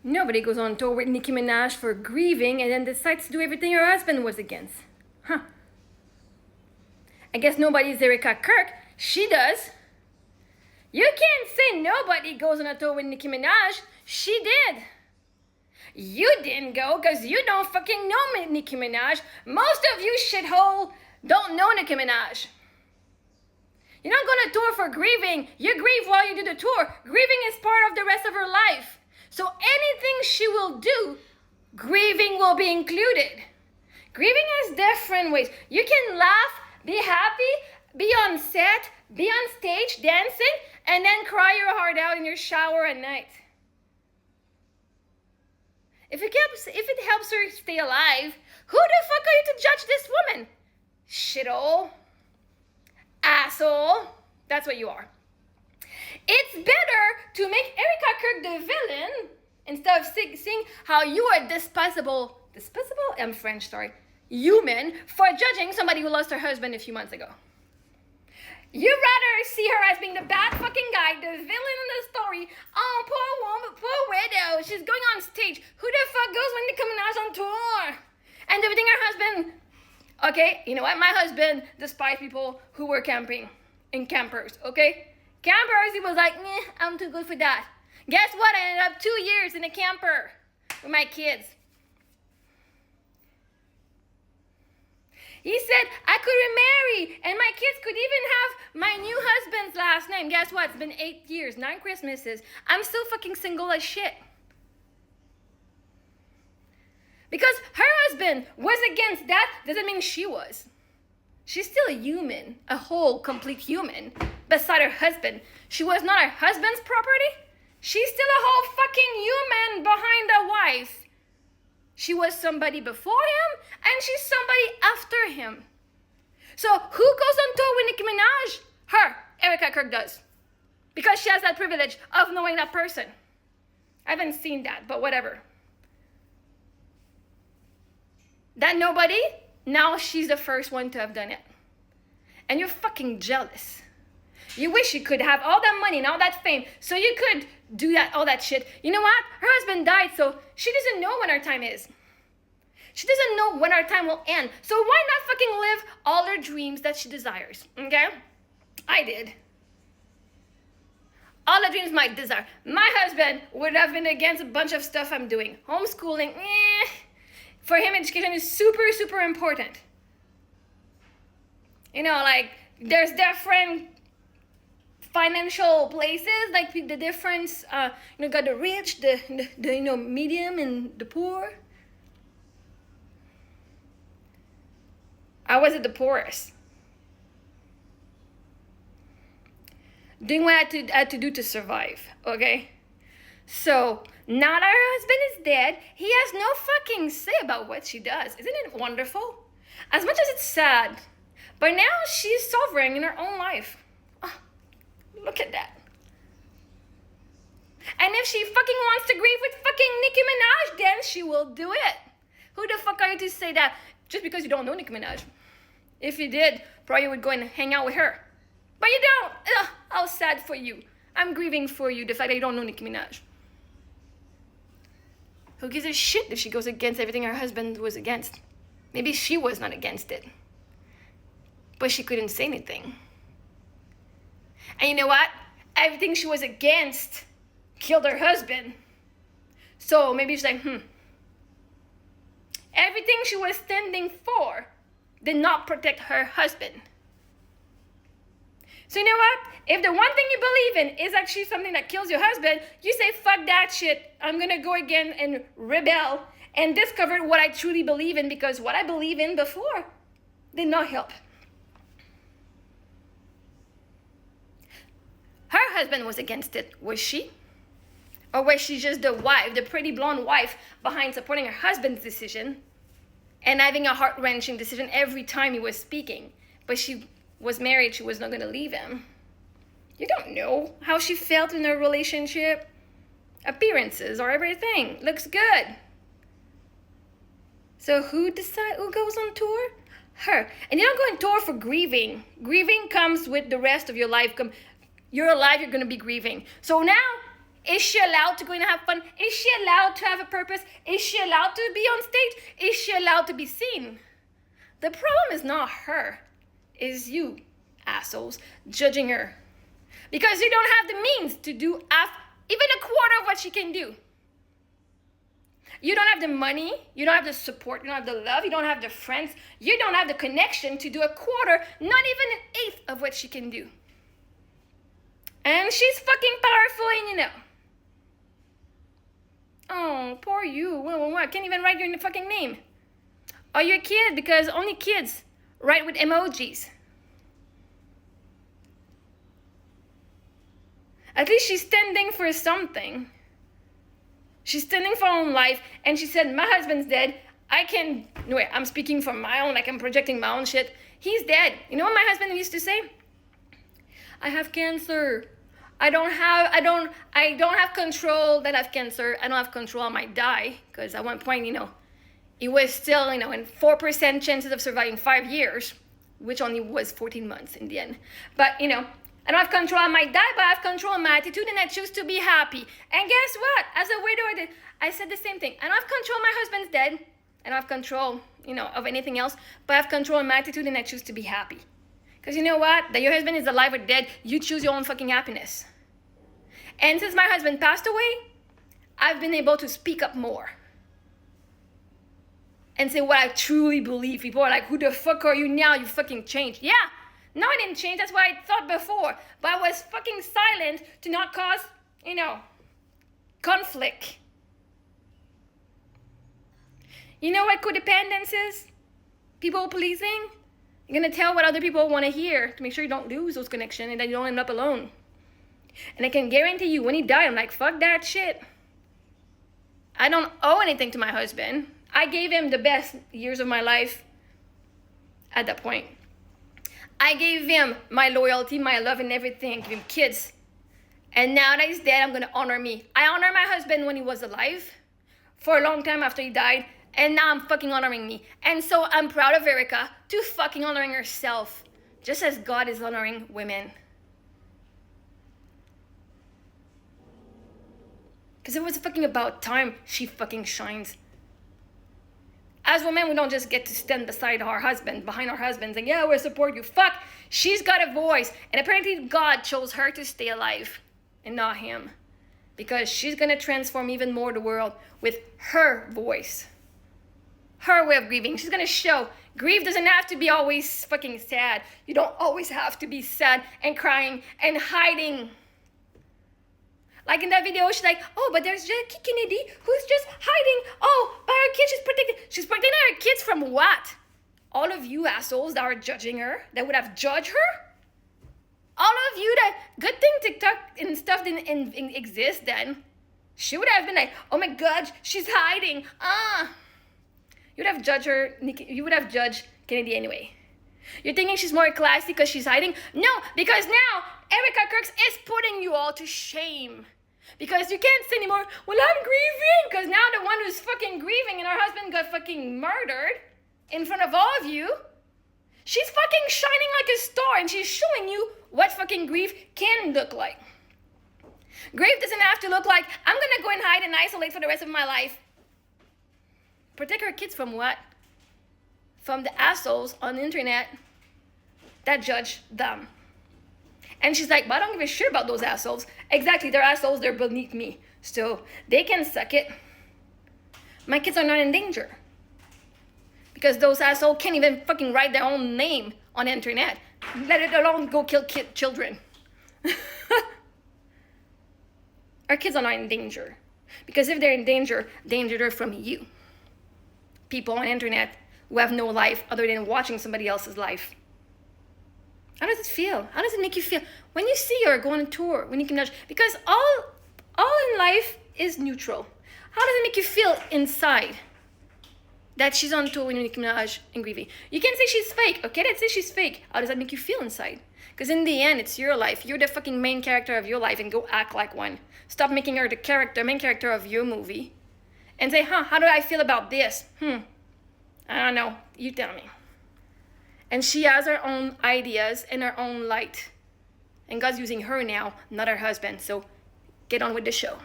Nobody goes on tour with Nicki Minaj for grieving and then decides to do everything her husband was against. Huh. I guess nobody's Erica Kirk. She does. You can't say nobody goes on a tour with Nicki Minaj. She did. You didn't go because you don't fucking know Nicki Minaj. Most of you shithole don't know Nicki Minaj. You're not going to tour for grieving. You grieve while you do the tour. Grieving is part of the rest of her life. So anything she will do, grieving will be included. Grieving has different ways. You can laugh, be happy, be on set, be on stage dancing, and then cry your heart out in your shower at night. If it helps her stay alive, who the fuck are you to judge this woman? Shithole. Asshole. That's what you are. It's better to make Erica Kirk the villain instead of seeing how you are despicable, I'm French, sorry, human for judging somebody who lost her husband a few months ago. You'd rather see her as being the bad fucking guy, the villain in the story. Oh, poor woman, poor widow. She's going on stage. Who the fuck goes when Nicki Minaj on tour? And everything her husband... Okay, you know what? My husband despised people who were camping in campers, okay? Campers, he was like, I'm too good for that. Guess what? I ended up 2 years in a camper with my kids. He said I could remarry and my kids could even have my new husband's last name. Guess what? It's been 8 years, 9 Christmases. I'm still fucking single as shit. Because her husband was against that doesn't mean she was. She's still a human, a whole, complete human, beside her husband. She was not her husband's property. She's still a whole fucking human behind a wife. She was somebody before him, and she's somebody after him. So who goes on tour with Nicki Minaj? Her, Erica Kirk does. Because she has that privilege of knowing that person. I haven't seen that, but whatever. That nobody, now she's the first one to have done it. And you're fucking jealous. You wish you could have all that money and all that fame so you could do that, all that shit. You know what? Her husband died, so she doesn't know when her time is. She doesn't know when her time will end. So why not fucking live all her dreams that she desires? Okay? I did. All the dreams my desire. My husband would have been against a bunch of stuff I'm doing. Homeschooling, For him, education is super, super important. You know, like, there's different financial places, like the difference, got the rich, the medium, and the poor. I was at the poorest. Doing what I had to do to survive, okay? So, now that her husband is dead, he has no fucking say about what she does. Isn't it wonderful? As much as it's sad, but now she's sovereign in her own life. Oh, look at that. And if she fucking wants to grieve with fucking Nicki Minaj, then she will do it. Who the fuck are you to say that just because you don't know Nicki Minaj? If you did, probably would go and hang out with her. But you don't. Ugh, how sad for you. I'm grieving for you, the fact that you don't know Nicki Minaj. Who gives a shit if she goes against everything her husband was against? Maybe she was not against it. But she couldn't say anything. And you know what? Everything she was against killed her husband. So maybe she's like, Everything she was standing for did not protect her husband. So you know what? If the one thing you believe in is actually something that kills your husband, you say, fuck that shit. I'm going to go again and rebel and discover what I truly believe in, because what I believe in before did not help. Her husband was against it, was she? Or was she just the wife, the pretty blonde wife behind supporting her husband's decision and having a heart-wrenching decision every time he was speaking? But she was married, she was not going to leave him. You don't know how she felt in her relationship. Appearances are everything. Looks good. So who decides who goes on tour? Her. And you don't go on tour for grieving. Grieving comes with the rest of your life. You're alive, you're going to be grieving. So now, Is she allowed to go and have fun? Is she allowed to have a purpose? Is she allowed to be on stage? Is she allowed to be seen? The problem is not her. It's you, assholes, judging her. Because you don't have the means to do even a quarter of what she can do. You don't have the money, you don't have the support, you don't have the love, you don't have the friends, you don't have the connection to do a quarter, not even an eighth of what she can do. And she's fucking powerful, and you know. Oh, poor you. I can't even write your fucking name. Are you a kid? Because only kids write with emojis. At least she's standing for something. She's standing for her own life, and she said, my husband's dead. Anyway, I'm speaking from my own, like I'm projecting my own shit. He's dead. You know what my husband used to say? I have cancer. I don't have control that I have cancer. I don't have control, I might die. Because at one point, it was still, in 4% chances of surviving 5 years, which only was 14 months in the end. But, I don't have control, I might die, but I have control of my attitude, and I choose to be happy. And guess what? As a widower, I said the same thing. I don't have control, my husband's dead. I don't have control, of anything else, but I have control of my attitude, and I choose to be happy. Because you know what? That your husband is alive or dead, you choose your own fucking happiness. And since my husband passed away, I've been able to speak up more. And say what I truly believe. People are like, who the fuck are you now? You fucking changed. Yeah. No, I didn't change. That's what I thought before. But I was fucking silent to not cause, conflict. You know what codependence is? People pleasing. You're going to tell what other people want to hear to make sure you don't lose those connections and that you don't end up alone. And I can guarantee you, when he died, I'm like, fuck that shit. I don't owe anything to my husband. I gave him the best years of my life at that point. I gave him my loyalty, my love, and everything. Give him kids. And now that he's dead, I'm going to honor me. I honored my husband when he was alive for a long time after he died. And now I'm fucking honoring me. And so I'm proud of Erica to fucking honoring herself. Just as God is honoring women. Because it was fucking about time she fucking shines. As women, we don't just get to stand beside our husband, behind our husbands, and yeah, we'll support you. Fuck, she's got a voice. And apparently God chose her to stay alive and not him. Because she's going to transform even more the world with her voice. Her way of grieving. She's going to show grief doesn't have to be always fucking sad. You don't always have to be sad and crying and hiding. Like in that video, she's like, oh, but there's Jackie Kennedy who's just hiding. Oh, but her kids, she's protecting her kids from what? All of you assholes that are judging her, that would have judged her? All of you that, good thing TikTok and stuff didn't exist then. She would have been like, oh my God, she's hiding. You would have judged her, you would have judged Kennedy anyway. You're thinking she's more classy because she's hiding? No, because now Erica Kirks is putting you all to shame. Because you can't say anymore, well, I'm grieving. Because now the one who's fucking grieving and her husband got fucking murdered in front of all of you, she's fucking shining like a star and she's showing you what fucking grief can look like. Grief doesn't have to look like, I'm going to go and hide and isolate for the rest of my life. Protect her kids from what? From the assholes on the internet that judge them. And she's like, but I don't give a shit about those assholes. Exactly, they're assholes, they're beneath me. So they can suck it. My kids are not in danger. Because those assholes can't even fucking write their own name on the internet. Let it alone go kill children. Our kids are not in danger. Because if they're in danger, they're from you. People on the internet who have no life other than watching somebody else's life. How does it feel? How does it make you feel when you see her go on a tour, when you can judge? Because all in life is neutral. How does it make you feel inside that she's on tour with Nicki Minaj and grieving? You can say she's fake. Okay, let's say she's fake. How does that make you feel inside? Because in the end, it's your life. You're the fucking main character of your life, and go act like one. Stop making her the main character of your movie. And say, how do I feel about this? I don't know. You tell me. And she has her own ideas and her own light. And God's using her now, not her husband. So get on with the show.